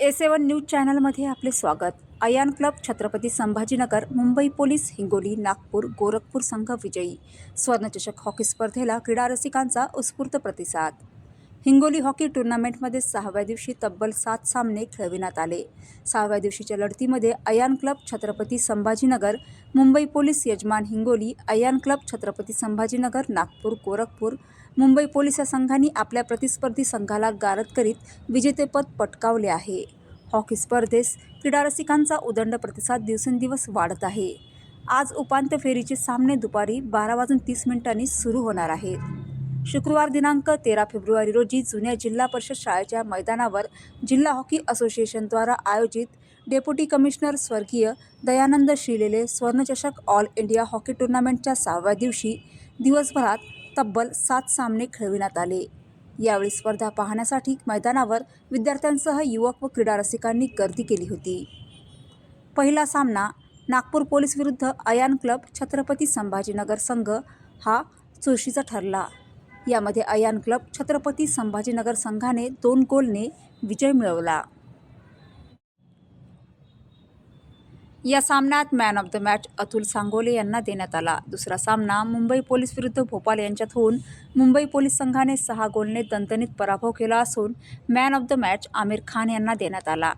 A7 news चॅनलमध्ये आपले स्वागत। अयान क्लब छत्रपती संभाजीनगर, मुंबई पोलीस, हिंगोली, नागपूर, गोरखपूर संघ विजयी। स्वर्णचषक हॉकी स्पर्धेला क्रीडा रसिकांचा उत्स्फूर्त प्रतिसाद। हिंगोली हॉकी टूर्नामेंटमध्ये 6व्या दिवशी तब्बल 7 सामने खेळविण्यात आले। 6व्या दिवशीच्या लढतीमध्ये अयान क्लब छत्रपती संभाजीनगर, मुंबई पोलीस यजमान हिंगोली, अयान क्लब छत्रपती संभाजीनगर, नागपूर, गोरखपूर, मुंबई पोलीस या संघांनी आपल्या प्रतिस्पर्धी संघाला गारद करीत विजेतेपद पटकावले आहे। हॉकी स्पर्धेस क्रीडा रसिकांचा उदंड प्रतिसाद दिवसेंदिवस वाढत आहे। आज उपांत्य फेरीचे सामने दुपारी 12:30 सुरू होणार आहेत। शुक्रवार दिनांक 13 फेब्रुवारी रोजी जुन्या जिल्हा परिषद शाळेच्या मैदानावर जिल्हा हॉकी असोसिएशनद्वारा आयोजित डेप्युटी कमिशनर स्वर्गीय Dayanand Shri Lele स्वर्णचषक all India hockey टूर्नामेंटच्या 6व्या दिवशी दिवसभरात तब्बल 7 सामने खेळविण्यात आले। यावेळी स्पर्धा पाहण्यासाठी मैदानावर विद्यार्थ्यांसह युवक व क्रीडा रसिकांनी गर्दी केली होती। पहिला सामना नागपूर पोलीस विरुद्ध अयान क्लब छत्रपती संभाजीनगर संघ हा चुरशीचा ठरला। यामध्ये अयान क्लब छत्रपती संभाजीनगर संघाने 2 गोलने विजय मिळवला। या सामन्यात man of the match Atul Sangole यांना देण्यात आला। दुसरा सामना मुंबई पोलीस विरुद्ध भोपाळ यांच्यात होऊन मुंबई पोलीस संघाने 6 गोलने दणदणीत पराभव केला असून man of the match Aamir Khan यांना देण्यात आला।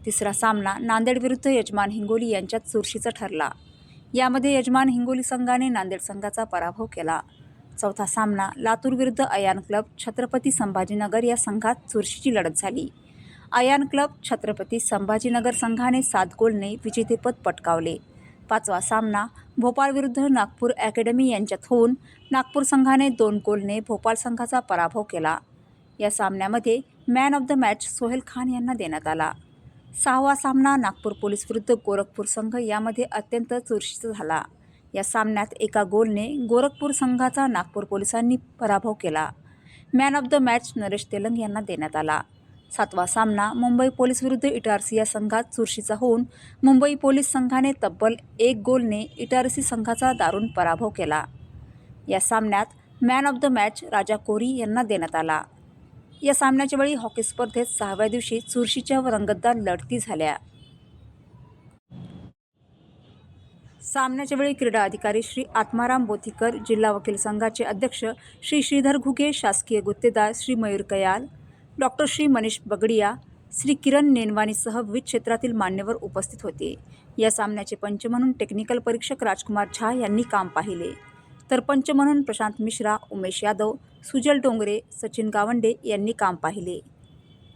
तिसरा सामना नांदेड विरुद्ध यजमान हिंगोली यांच्यात चुरशीचा ठरला। यामध्ये यजमान हिंगोली संघाने नांदेड संघाचा पराभव केला। चौथा सामना लातूर विरुद्ध अयान क्लब छत्रपती संभाजीनगर या संघात चुरशीची लढत झाली। अयान क्लब छत्रपती संभाजीनगर संघाने 7 गोलने विजेतेपद पटकावले। पाचवा सामना भोपाळ विरुद्ध नागपूर अकॅडमी यांच्यात होऊन नागपूर संघाने 2 गोलने भोपाळ संघाचा पराभव केला। या सामन्यामध्ये man of the match Sohail Khan यांना देण्यात आला। 6वा सामना नागपूर पोलीस विरुद्ध गोरखपूर संघ यामध्ये अत्यंत चुरशीचा झाला। या सामन्यात 1 गोलने गोरखपूर संघाचा नागपूर पोलिसांनी पराभव केला। Man of the match Naresh Telang यांना देण्यात आला। 7वा सामना मुंबई पोलीस विरुद्ध इटारसी या संघात चुरशीचा होऊन मुंबई पोलीस संघाने तब्बल 1 गोलने इटारसी संघाचा दारुण पराभव केला। या सामन्यात मॅन ऑफ द मॅच राजा कोरी यांना देण्यात आला। या सामन्याच्या वेळी हॉकी स्पर्धेत 6व्या दिवशी चुरशीच्या व रंगतदार लढती झाल्या। सामन्याच्या वेळी क्रीडा अधिकारी श्री आत्माराम बोथीकर, जिल्हा वकील संघाचे अध्यक्ष श्री श्रीधर घुगे, शासकीय गुत्तेदार श्री मयूर कयाल, डॉक्टर श्री मनीष बगडिया, श्री किरण नेनवानीसह विविध क्षेत्रातील मान्यवर उपस्थित होते। या सामन्याचे पंच म्हणून टेक्निकल परीक्षक राजकुमार झा यांनी काम पाहिले, तर पंच म्हणून प्रशांत मिश्रा, उमेश यादव, सुजल डोंगरे, सचिन गावंडे यांनी काम पाहिले।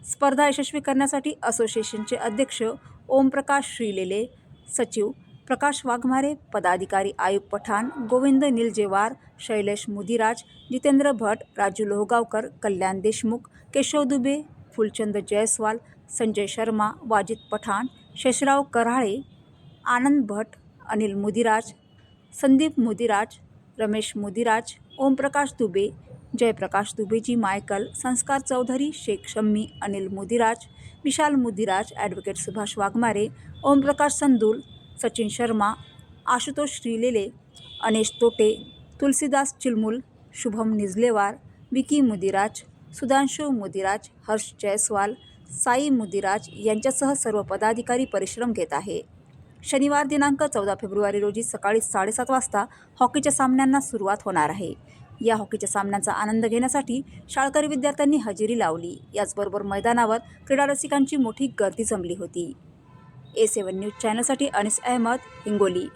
स्पर्धा यशस्वी करण्यासाठी असोसिएशनचे अध्यक्ष ओमप्रकाश श्रीलेले, सचिव प्रकाश वाघमारे, पदाधिकारी आयुब पठाण, गोविंद निलजेवार, शैलेश मुदिराज, जितेंद्र भट, राजू लोहगावकर, कल्याण देशमुख, केशव दुबे, फुलचंद जयस्वाल, संजय शर्मा, वाजिद पठाण, शेषराव कराळे, आनंद भट, अनिल मुदिराज, संदीप मुदिराज, रमेश मुदिराज, ओमप्रकाश दुबे, जयप्रकाश दुबेजी मायकल, संस्कार चौधरी, शेख शम्मी, अनिल मुदिराज, विशाल मुदिराज, ॲडव्होकेट सुभाष वाघमारे, ओमप्रकाश संदूल, सचिन शर्मा, आशुतोष श्रीलेले, अनेश तोटे, तुलसीदास चिलमुल, शुभम निजलेवार, विकी मुदिराज, सुधांशु मुदिराज, हर्ष जयस्वाल, साई मुदिराज यांच्यासह सर्व पदाधिकारी परिश्रम घेत आहे। शनिवार दिनांक 14 फेब्रुवारी रोजी सकाळी 7:30 वाजता हॉकीच्या सामन्यांना सुरुवात होणार आहे। या हॉकीच्या सामन्यांचा आनंद घेण्यासाठी शाळकरी विद्यार्थ्यांनी हजेरी लावली। याचबरोबर मैदानावर क्रीडा रसिकांची मोठी गर्दी जमली होती। A7 न्यूज चॅनलसाठी अनिस अहमद, हिंगोली।